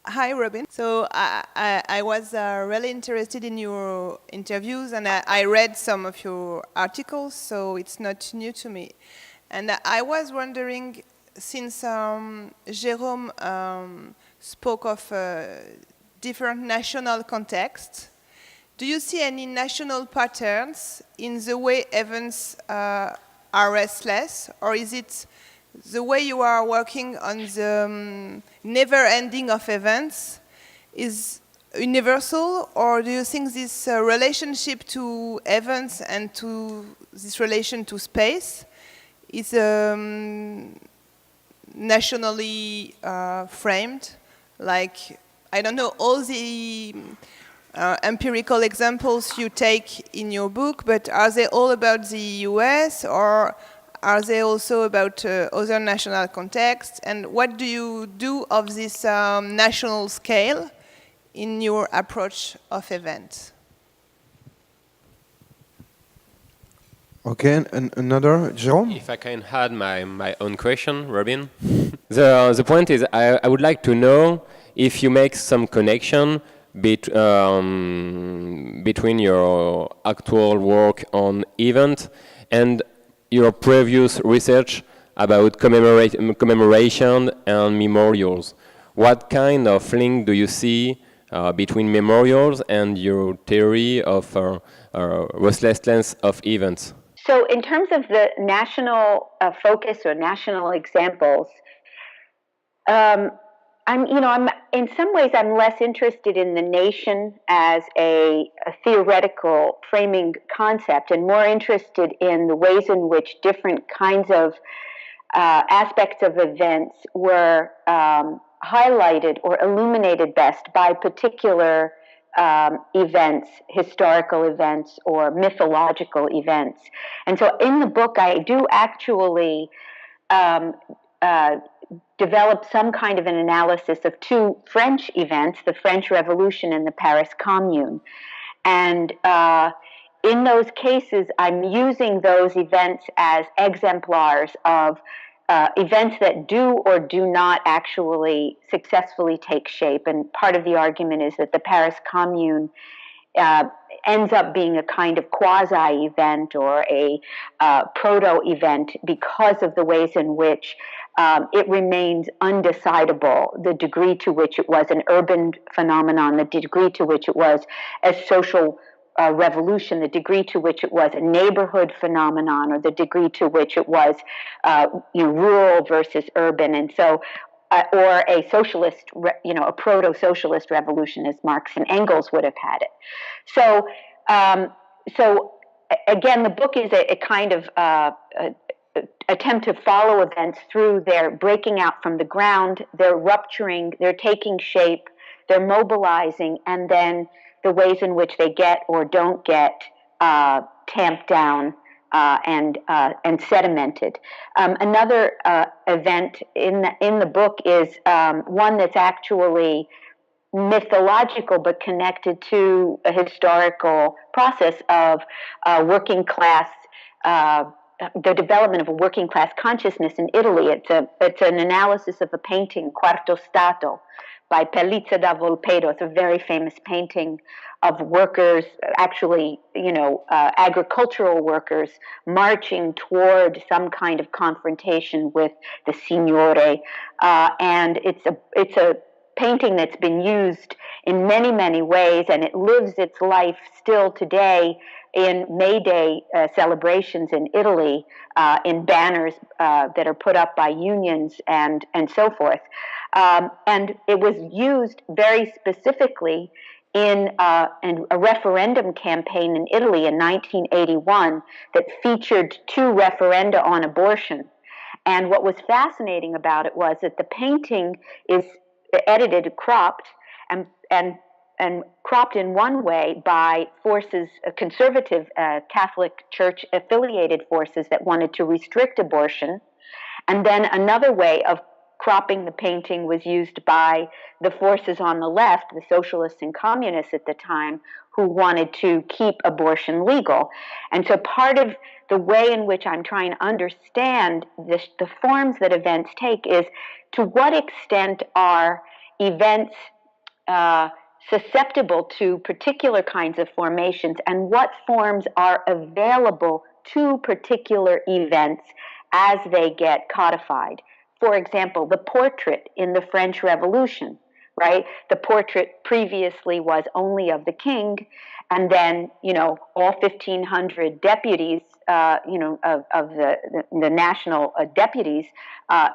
Hi, Robin. So I was really interested in your interviews, and I read some of your articles, so it's not new to me. And I was wondering, since Jérôme spoke of different national contexts, do you see any national patterns in the way events are restless, or is it the way you are working on the never ending of events is universal, or do you think this relationship to events and to this relation to space is nationally framed? Like, I don't know, all the empirical examples you take in your book, but are they all about the US, or are they also about other national contexts? And what do you do of this national scale in your approach of events? Okay, and another, Jérôme? If I can add my own question, Robin. The point is, I would like to know if you make some connection between your actual work on event and your previous research about commemoration and memorials. What kind of link do you see between memorials and your theory of restlessness of events? So in terms of the national focus or national examples, I'm in some ways I'm less interested in the nation as a theoretical framing concept, and more interested in the ways in which different kinds of aspects of events were highlighted or illuminated best by particular events, historical events, or mythological events. And so in the book, I do actually develop some kind of an analysis of two French events, the French Revolution and the Paris Commune. And in those cases, I'm using those events as exemplars of events that do or do not actually successfully take shape. And part of the argument is that the Paris Commune ends up being a kind of quasi-event or a proto-event because of the ways in which it remains undecidable, the degree to which it was an urban phenomenon, the degree to which it was a social revolution, the degree to which it was a neighborhood phenomenon, or the degree to which it was rural versus urban. And so or a socialist, a proto-socialist revolution, as Marx and Engels would have had it. So, again, the book is a kind of attempt to follow events through their breaking out from the ground, their rupturing, their taking shape, they're mobilizing, and then the ways in which they get or don't get tamped down and sedimented. Another event in the book is one that's actually mythological but connected to a historical process of working class. The development of a working class consciousness in Italy. It's an analysis of a painting, Quarto Stato, by Pellizza da Volpedo. It's a very famous painting of workers, actually, agricultural workers marching toward some kind of confrontation with the signore, and it's a painting that's been used in many, many ways, and it lives its life still today in May Day celebrations in Italy, in banners that are put up by unions and so forth. And it was used very specifically in a referendum campaign in Italy in 1981 that featured two referenda on abortion. And what was fascinating about it was that the painting is edited, cropped, and cropped in one way by forces, conservative Catholic Church affiliated forces that wanted to restrict abortion. And then another way of cropping the painting was used by the forces on the left, the socialists and communists at the time, who wanted to keep abortion legal. And so part of the way in which I'm trying to understand the forms that events take is, to what extent are events susceptible to particular kinds of formations and what forms are available to particular events as they get codified. For example, the portrait in the French Revolution, right? The portrait previously was only of the king, and then, all 1,500 deputies, of the national deputies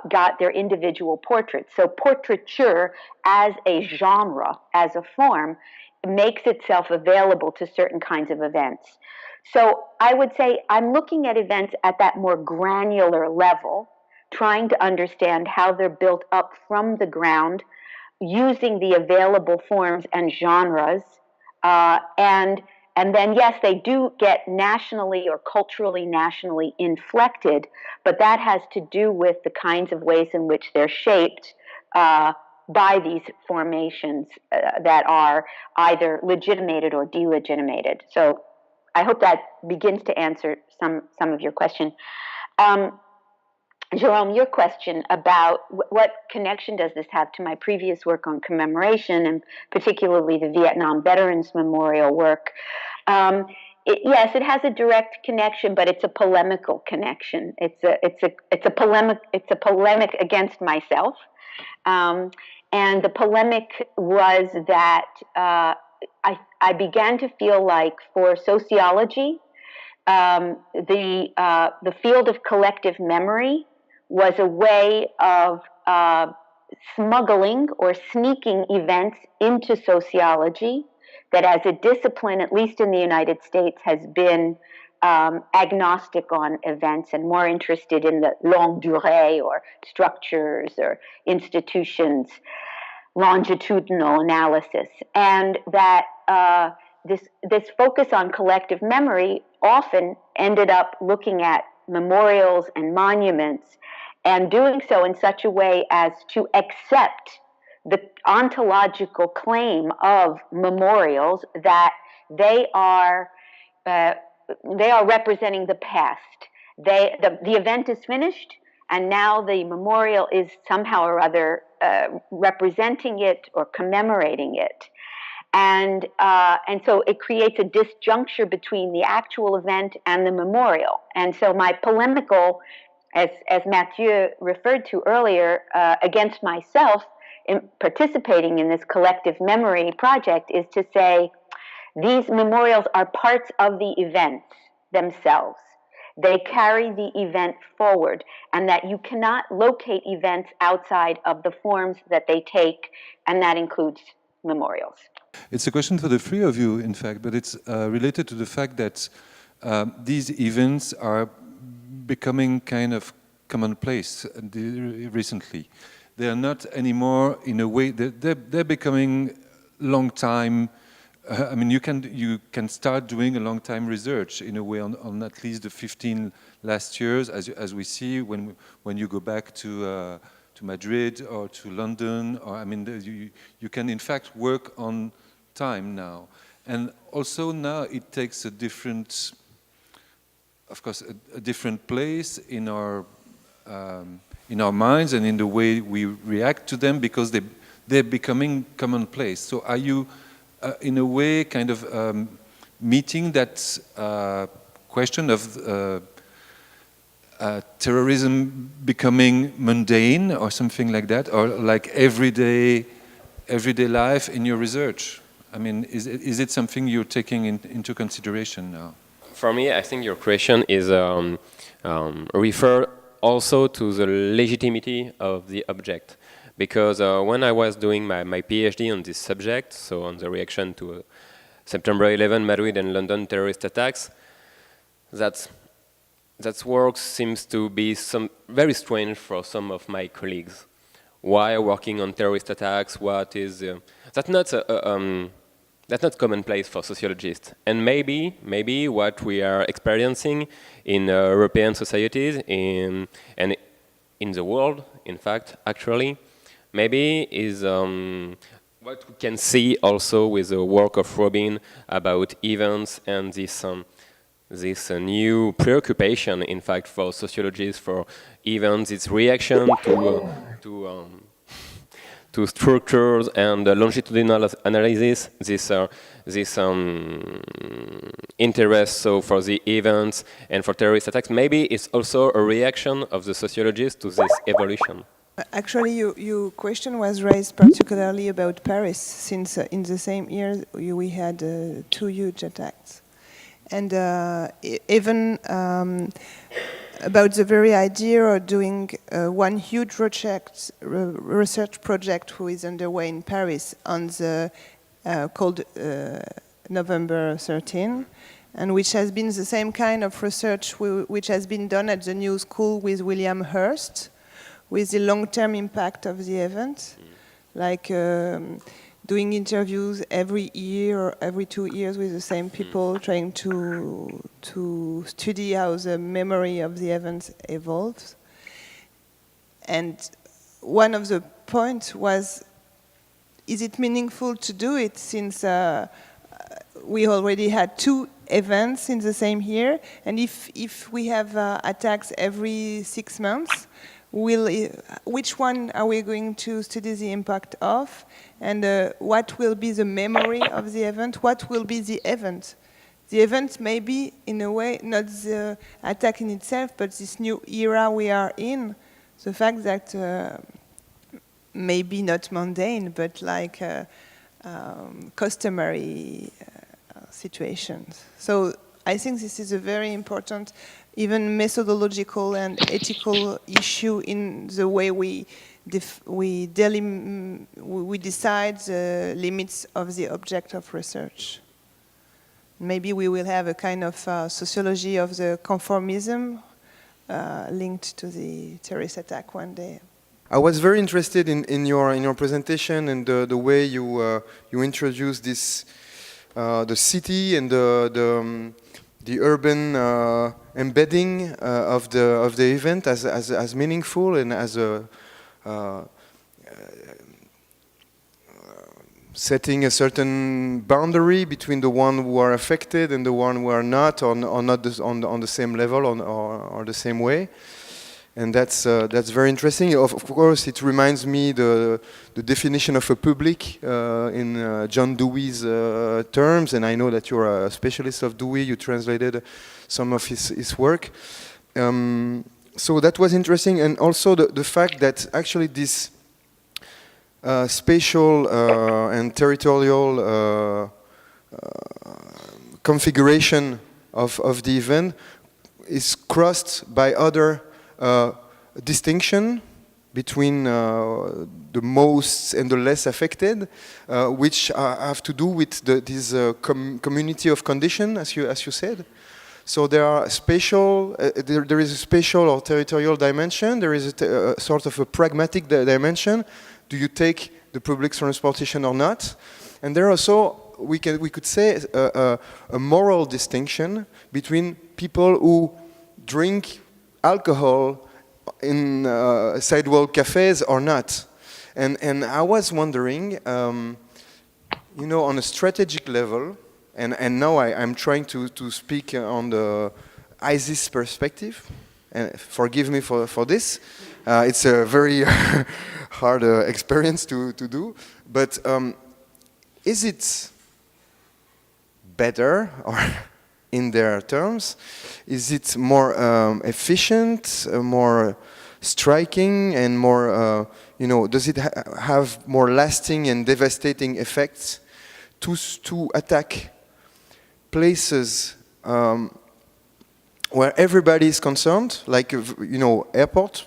got their individual portraits. So portraiture as a genre, as a form, makes itself available to certain kinds of events. So I would say I'm looking at events at that more granular level, trying to understand how they're built up from the ground, using the available forms and genres, and then, yes, they do get nationally or culturally nationally inflected, but that has to do with the kinds of ways in which they're shaped by these formations that are either legitimated or delegitimated. So I hope that begins to answer some of your question. Jerome, your question about what connection does this have to my previous work on commemoration, and particularly the Vietnam Veterans Memorial work. Yes, it has a direct connection, but it's a polemical connection. It's a polemic against myself, and the polemic was that I began to feel like for sociology, the field of collective memory was a way of smuggling or sneaking events into sociology that as a discipline, at least in the United States, has been agnostic on events and more interested in the longue durée or structures or institutions, longitudinal analysis. And that this focus on collective memory often ended up looking at memorials and monuments and doing so in such a way as to accept the ontological claim of memorials that they are representing the past. The event is finished, and now the memorial is somehow or other representing it or commemorating it. And so it creates a disjuncture between the actual event and the memorial. And so my polemical, as Mathieu referred to earlier, against myself in participating in this collective memory project is to say these memorials are parts of the events themselves. They carry the event forward, and that you cannot locate events outside of the forms that they take, and that includes memorials. It's a question for the three of you, in fact, but it's related to the fact that these events are becoming kind of commonplace recently. They are not anymore, in a way, they're becoming long time. I mean, you can start doing a long time research in a way on at least the 15 last years, as we see when you go back to Madrid or to London, or I mean, you can in fact work on time now, and also now it takes a different, of course, a different place in our minds and in the way we react to them, because they're becoming commonplace. So are you, in a way, kind of meeting that question of terrorism becoming mundane or something like that, or like everyday life in your research? I mean, is it something you're taking into consideration now? For me, I think your question is refer also to the legitimacy of the object. Because when I was doing my PhD on this subject, so on the reaction to September 11, Madrid and London terrorist attacks, that work seems to be very strange for some of my colleagues. Why working on terrorist attacks? What is that's not commonplace for sociologists. And maybe what we are experiencing in European societies and in the world, in fact, actually, maybe is what we can see also with the work of Robin about events and this new preoccupation, in fact, for sociologists for events, its reaction to structures and longitudinal analysis, this interest so for the events and for terrorist attacks. Maybe it's also a reaction of the sociologists to this evolution. Actually, your question was raised particularly about Paris, since in the same year we had 2 huge attacks. And even about the very idea of doing one huge research project who is underway in Paris on the called November 13, and which has been the same kind of research which has been done at the New School with William Hurst, with the long-term impact of the event, like doing interviews every year or every 2 years with the same people, trying to study how the memory of the events evolves. And one of the points was, is it meaningful to do it since we already had 2 events in the same year? And if we have attacks every 6 months, which one are we going to study the impact of? And what will be the memory of the event? What will be the event? The event may be, in a way, not the attack in itself, but this new era we are in. The fact that maybe not mundane, but like customary situations. So I think this is a very important, even methodological and ethical issue in the way we decide the limits of the object of research. Maybe we will have a kind of sociology of the conformism linked to the terrorist attack one day. I was very interested in your presentation and the way you introduced this the city and the urban embedding of the event as meaningful and as a setting a certain boundary between the one who are affected and the one who are not, or not on the same level or the same way. And that's very interesting. Of course, it reminds me the definition of a public in John Dewey's terms, and I know that you're a specialist of Dewey. You translated some of his work. So that was interesting, and also the fact that actually this spatial and territorial configuration of the event is crossed by other distinction between the most and the less affected, which have to do with this community of condition, as you said. So there are spatial, there is a spatial or territorial dimension. There is a sort of a pragmatic dimension. Do you take the public transportation or not? And there also we could say a moral distinction between people who drink alcohol in sidewalk cafes or not. And I was wondering, you know, on a strategic level, and now I'm trying to speak on the ISIS perspective, and forgive me for this. It's a very hard experience to do, but is it better, or in their terms, is it more efficient, more striking, and more, you know, does it have more lasting and devastating effects to attack places where everybody is concerned, like, you know, airports,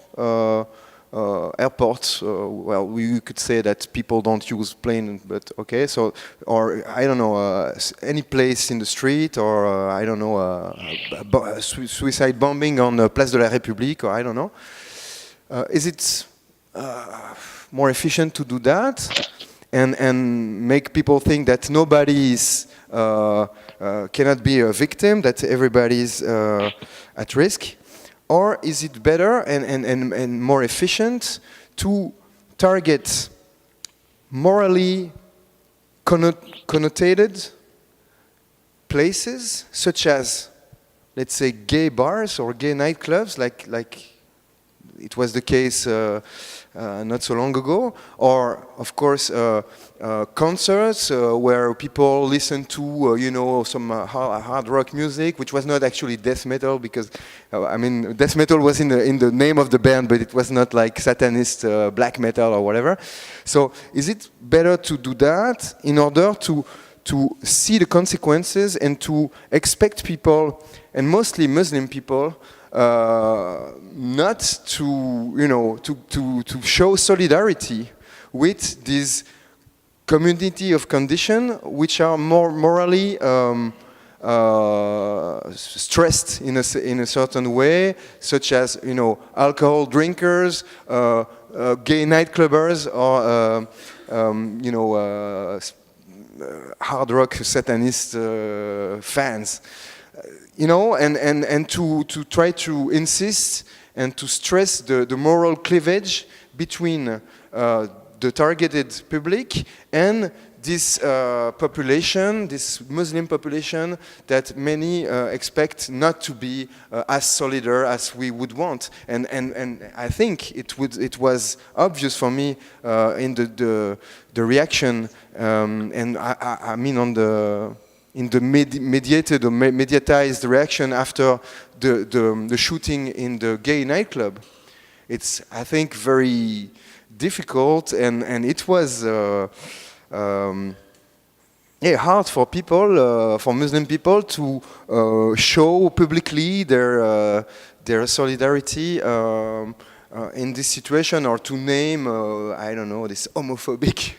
well, we could say that people don't use plane, but okay, so, or I don't know, any place in the street, or I don't know, suicide bombing on Place de la République, or I don't know. Is it more efficient to do that and make people think that nobody is cannot be a victim, that everybody is at risk? Or is it better and more efficient to target morally connotated places, such as, let's say, gay bars or gay nightclubs, like it was the case not so long ago, or of course concerts where people listen to some hard rock music, which was not actually death metal, because I mean death metal was in the name of the band, but it was not like satanist black metal or whatever. So is it better to do that in order to see the consequences and to expect people, and mostly Muslim people, not to show solidarity with this community of conditions which are more morally stressed in a certain way, such as alcohol drinkers, gay nightclubbers, or hard rock satanist fans. And to try to insist and to stress the moral cleavage between the targeted public and this population, this Muslim population that many expect not to be as solidar as we would want. And I think it was obvious for me in the reaction, and I mean in the mediated or mediatized reaction after the shooting in the gay nightclub. It's, I think, very difficult, and it was hard for people, for Muslim people, to show publicly their solidarity in this situation, or to name, I don't know, this homophobic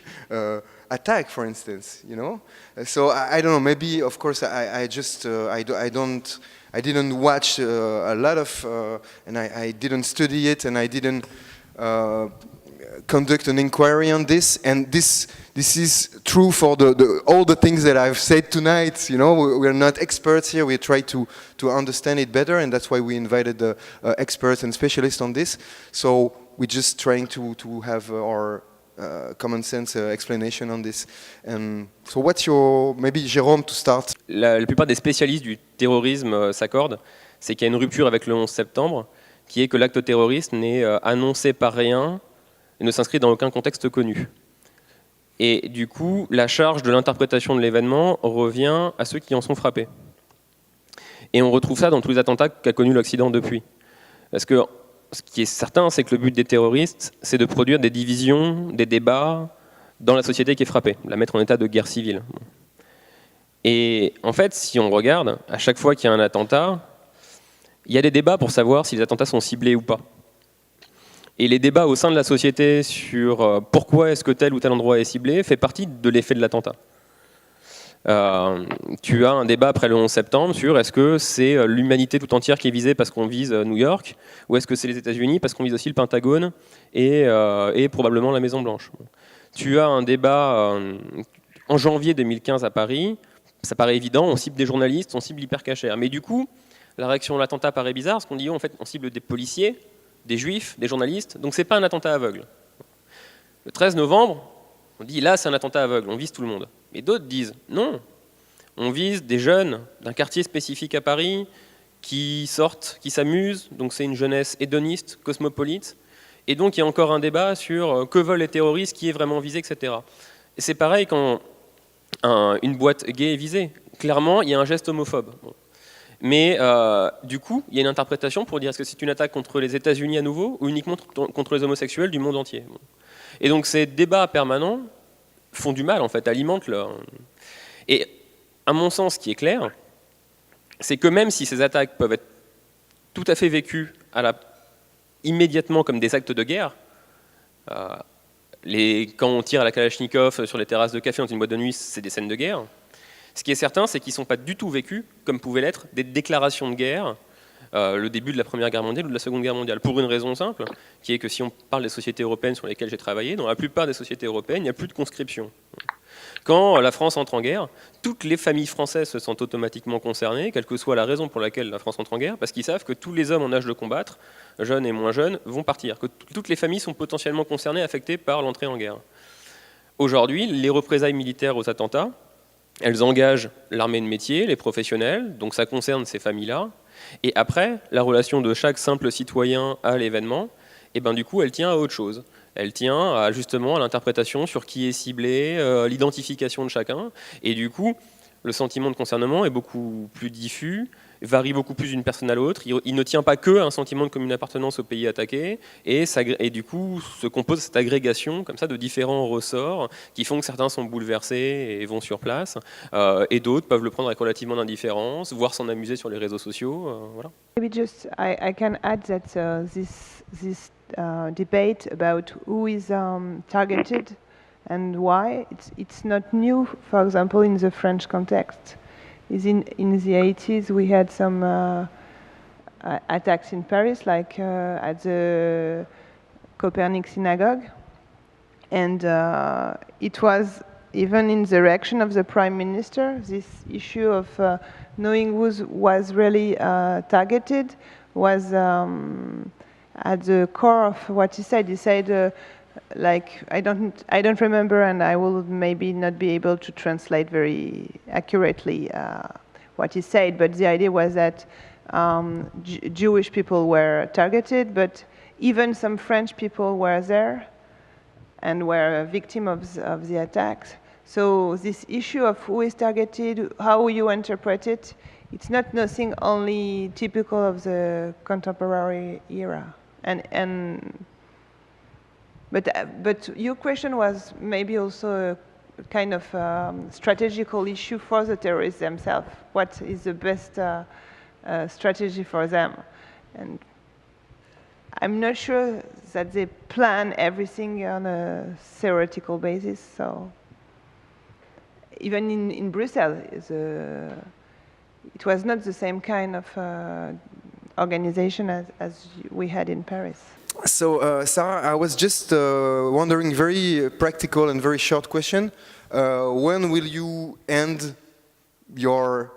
attack, for instance, So I don't know. Maybe, of course, I didn't watch a lot of, and I didn't study it, and I didn't conduct an inquiry on this. And this is true for all the things that I've said tonight. We're not experts here. We try to understand it better, and that's why we invited the experts and specialists on this. So we're just trying to have our common sense explanation on this. And so what's your, maybe Jérôme to start? La plupart des spécialistes du terrorisme s'accordent, c'est qu'il y a une rupture avec le 11 septembre, qui est que l'acte terroriste n'est annoncé par rien et ne s'inscrit dans aucun contexte connu. Et du coup, la charge de l'interprétation de l'événement revient à ceux qui en sont frappés. Et on retrouve ça dans tous les attentats qu'a connus l'Occident depuis. Parce que ce qui est certain, c'est que le but des terroristes, c'est de produire des divisions, des débats dans la société qui est frappée, la mettre en état de guerre civile. Et en fait, si on regarde, à chaque fois qu'il y a un attentat, il y a des débats pour savoir si les attentats sont ciblés ou pas. Et les débats au sein de la société sur pourquoi est-ce que tel ou tel endroit est ciblé fait partie de l'effet de l'attentat. Tu as un débat après le 11 septembre sur est-ce que c'est l'humanité tout entière qui est visée parce qu'on vise New York, ou est-ce que c'est les États-Unis parce qu'on vise aussi le Pentagone et probablement la Maison Blanche. Tu as un débat en janvier 2015 à Paris, ça paraît évident, on cible des journalistes, on cible l'hypercachère. Mais du coup, la réaction à l'attentat paraît bizarre, parce qu'on dit en fait on cible des policiers, des juifs, des journalistes, donc c'est pas un attentat aveugle. Le 13 novembre, on dit là c'est un attentat aveugle, on vise tout le monde. Mais d'autres disent non, on vise des jeunes d'un quartier spécifique à Paris qui sortent, qui s'amusent, donc c'est une jeunesse hédoniste, cosmopolite, et donc il y a encore un débat sur que veulent les terroristes, qui est vraiment visé, etc. Et c'est pareil quand une boîte gay est visée. Clairement, il y a un geste homophobe. Bon. Mais du coup, il y a une interprétation pour dire est-ce que c'est une attaque contre les États-Unis à nouveau ou uniquement contre les homosexuels du monde entier. Bon. Et donc ces débats permanents font du mal, en fait, alimentent leur... Et à mon sens, ce qui est clair, c'est que même si ces attaques peuvent être tout à fait vécues immédiatement comme des actes de guerre, quand on tire à la Kalachnikov sur les terrasses de café dans une boîte de nuit, c'est des scènes de guerre. Ce qui est certain, c'est qu'ils ne sont pas du tout vécus comme pouvaient l'être des déclarations de guerre, le début de la Première Guerre mondiale ou de la Seconde Guerre mondiale, pour une raison simple, qui est que si on parle des sociétés européennes sur lesquelles j'ai travaillé, dans la plupart des sociétés européennes, il n'y a plus de conscription. Quand la France entre en guerre, toutes les familles françaises se sentent automatiquement concernées, quelle que soit la raison pour laquelle la France entre en guerre, parce qu'ils savent que tous les hommes en âge de combattre, jeunes et moins jeunes, vont partir, que toutes les familles sont potentiellement concernées, affectées par l'entrée en guerre. Aujourd'hui, les représailles militaires aux attentats, elles engagent l'armée de métier, les professionnels, donc ça concerne ces familles-là. Et après, la relation de chaque simple citoyen à l'événement, et ben du coup elle tient à autre chose. Elle tient à, justement à l'interprétation sur qui est ciblé, l'identification de chacun, et du coup le sentiment de concernement est beaucoup plus diffus, varie beaucoup plus d'une personne à l'autre, il ne tient pas que à un sentiment de commune appartenance au pays attaqué, et du coup se compose cette agrégation comme ça de différents ressorts qui font que certains sont bouleversés et vont sur place, et d'autres peuvent le prendre avec relativement d'indifférence, voire s'en amuser sur les réseaux sociaux, voilà. Maybe just I can add that this debate about who is targeted and why it's not new. For example, in the French context, is in the 80s we had some attacks in Paris, like at the Copernic synagogue, and it was even in the reaction of the prime minister, this issue of knowing who was really targeted was at the core of what he said. He said, like, I don't remember, and I will maybe not be able to translate very accurately what he said, but the idea was that Jewish people were targeted, but even some French people were there and were a victim of the attacks. So this issue of who is targeted, how you interpret it, it's not nothing only typical of the contemporary era. But your question was maybe also a kind of strategical issue for the terrorists themselves. What is the best strategy for them? And I'm not sure that they plan everything on a theoretical basis. So even in Brussels, it was not the same kind of organization as we had in Paris. So, Sarah, I was just wondering, very practical and very short question. When will you end your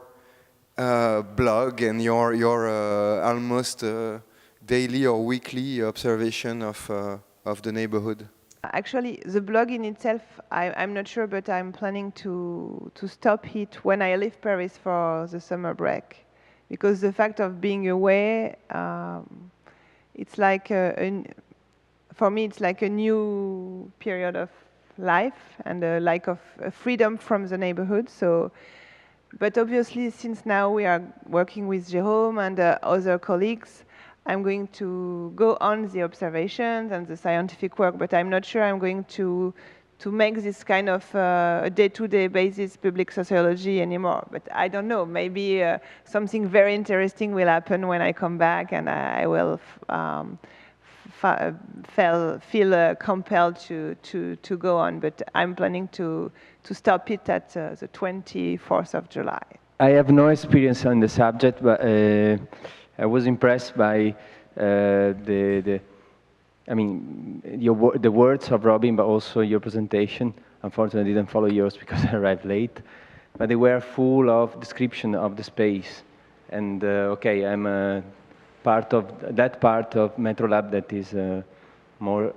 blog and your almost daily or weekly observation of the neighborhood? Actually, the blog in itself, I'm not sure, but I'm planning to stop it when I leave Paris for the summer break. Because the fact of being away, it's like, for me, it's like a new period of life and like of freedom from the neighborhood. So, but obviously, since now we are working with Jérôme and other colleagues, I'm going to go on the observations and the scientific work, but I'm not sure I'm going to make this kind of a day-to-day basis public sociology anymore. But I don't know, maybe something very interesting will happen when I come back, and I will feel compelled to go on. But I'm planning to stop it at the 24th of July. I have no experience on the subject, but I was impressed by the words of Robin, but also your presentation. Unfortunately, I didn't follow yours because I arrived late. But they were full of description of the space. And okay, I'm part of that part of Metrolab that is more,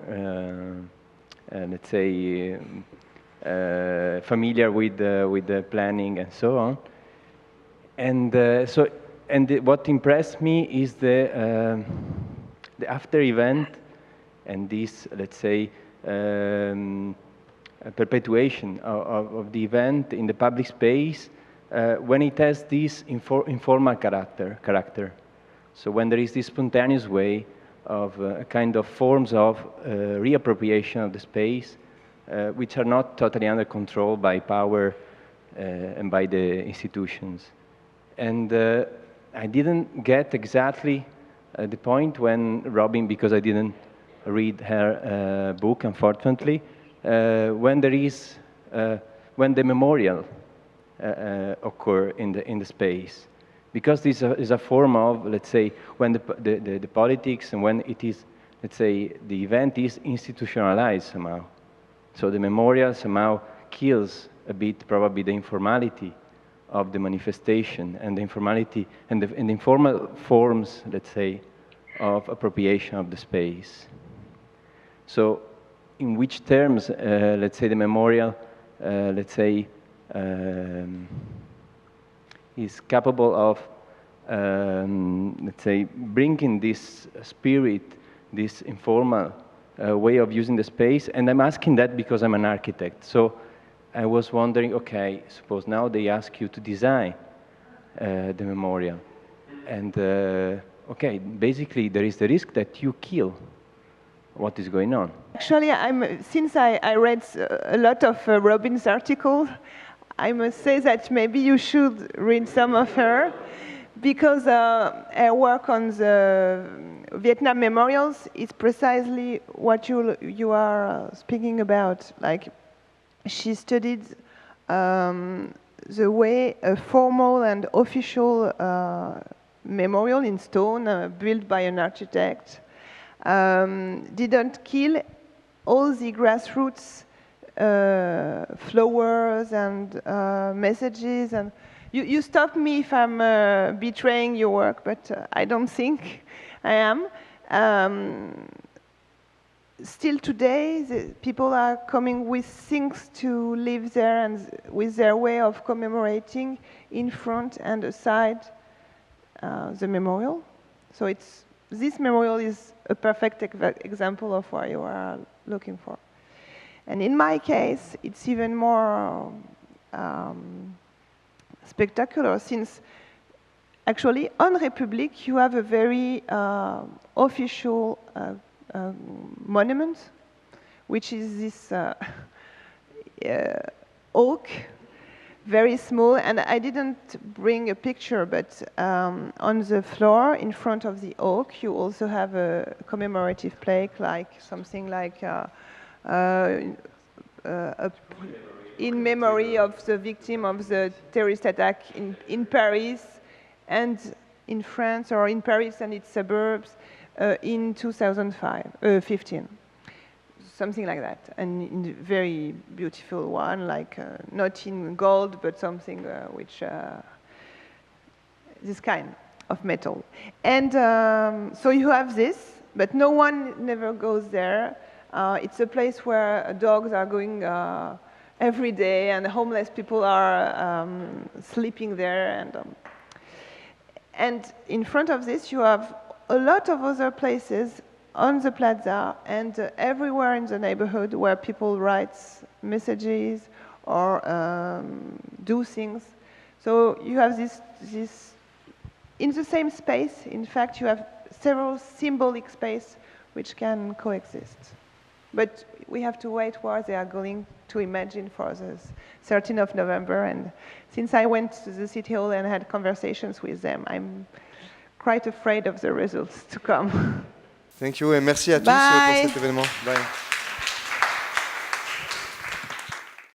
let's say, familiar with the planning and so on. And what impressed me is the after event and this, let's say, perpetuation of the event in the public space when it has this informal character. So when there is this spontaneous way of kind of forms of reappropriation of the space, which are not totally under control by power and by the institutions. And I didn't get exactly the point when Robin, because I didn't read her book, unfortunately, when there is, when the memorial occur in the space. Because this is a form of, let's say, when the politics and when it is, let's say, the event is institutionalized somehow. So the memorial somehow kills a bit probably the informality of the manifestation and the informality and the informal forms, let's say, of appropriation of the space. So in which terms, let's say, the memorial, let's say, is capable of, let's say, bringing this spirit this informal way of using the space. And I'm asking that because I'm an architect. So I was wondering, okay, suppose now they ask you to design the memorial. And okay, basically there is the risk that you kill what is going on. Actually, since I read a lot of Robin's articles, I must say that maybe you should read some of her, because her work on the Vietnam memorials is precisely what you are speaking about. Like, she studied the way a formal and official memorial in stone, built by an architect, didn't kill all the grassroots flowers and messages. And you stop me if I'm betraying your work, but I don't think I am. Still today, people are coming with things to live there, and with their way of commemorating in front and aside the memorial. So this memorial is a perfect example of what you are looking for. And in my case, it's even more spectacular, since actually on Republic you have a very official monument, which is this oak, very small. And I didn't bring a picture, but on the floor in front of the oak you also have a commemorative plaque, like something like in memory of the victim of the terrorist attack in Paris and in France, or in Paris and its suburbs in 2015. Something like that, and in a very beautiful one, like not in gold, but something which, this kind of metal. And so you have this, but no one never goes there. It's a place where dogs are going every day, and homeless people are sleeping there. And in front of this, you have a lot of other places on the plaza and everywhere in the neighborhood where people write messages or do things. So you have this in the same space. In fact, you have several symbolic spaces which can coexist. But we have to wait what they are going to imagine for the 13th of November. And since I went to the City Hall and had conversations with them, I'm quite afraid of the results to come. Thank you, et merci à tous pour cet événement. Bye.